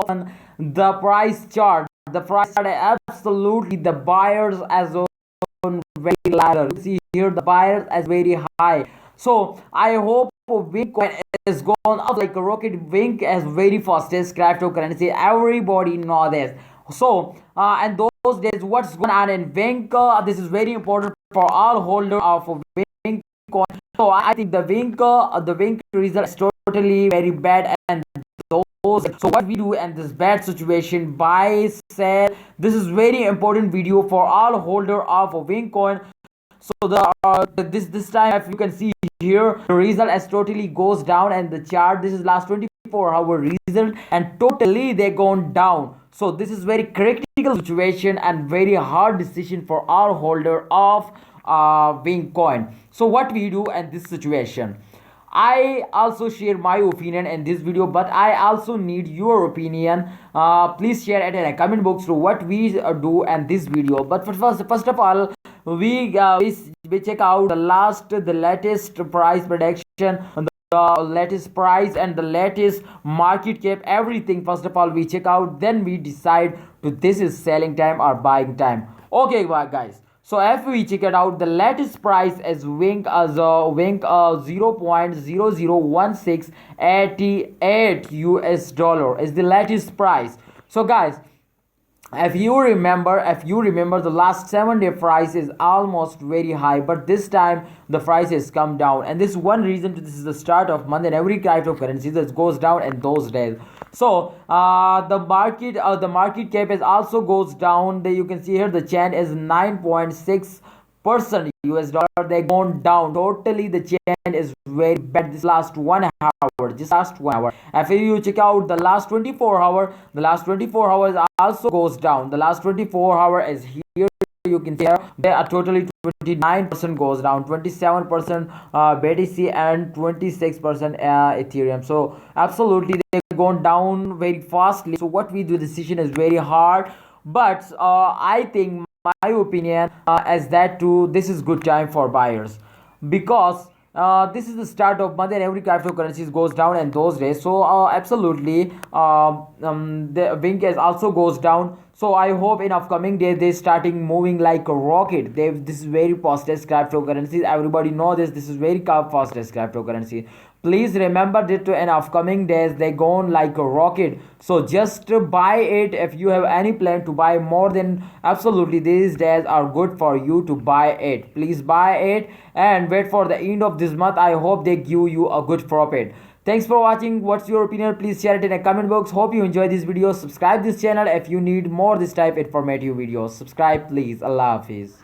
on the price chart. The price chart, absolutely the buyers as on very ladder. You see here the buyers as very high. So I hope Wink coin is gone up like a rocket. Wink as very fastest cryptocurrency. Everybody know this. So and those days, what's going on in Wink? This is very important for all holders of Wink coin. So I think the Wink result is totally very bad, and those. So what we do in this bad situation, buy, sell. This is very important video for all holder of a Wink coin. So this time, if you can see here, the result as totally goes down, and the chart, this is last 24-hour result, and totally they gone down. So this is very critical situation and very hard decision for all holder of Wink coin. So what we do in this situation, I also share my opinion in this video, but I also need your opinion. Please share it in a comment box to what we do in this video. But first of all, we check out the latest price prediction, the latest price and the latest market cap, everything. First of all, we check out, then we decide to this is selling time or buying time. Okay, guys. So if we check it out, the latest price is Wink as Wink 0.001688 US dollar is the latest price. So guys, if you remember the last 7 day price is almost very high, but this time the price has come down, and this is one reason this is the start of month, and every cryptocurrency that goes down in those days. So the market cap is also goes down. You can see here the chain is 9.6% US dollar. They gone down totally. The chain is very bad this last 1 hour. Just last 1 hour. If you check out the last 24 hour, the last 24 hours also goes down. The last 24 hour is here. You can see here they are totally 29% goes down, 27% BTC, and 26% Ethereum. So absolutely they gone down very fastly. So what we do, decision is very hard, but I think my opinion is that too this is good time for buyers, because this is the start of month and every cryptocurrencies goes down in those days. So absolutely the Wink is also goes down. So I hope in upcoming days they starting moving like a rocket. This is very fastest cryptocurrency. Everybody know this. This is very fastest cryptocurrency. Please remember that in upcoming days they go on like a rocket. So just buy it if you have any plan to buy more. Than absolutely these days are good for you to buy it. Please buy it and wait for the end of this month. I hope they give you a good profit. Thanks for watching. What's your opinion? Please share it in a comment box. Hope you enjoy this video. Subscribe this channel if you need more this type informative videos. Subscribe please. Allah Hafiz.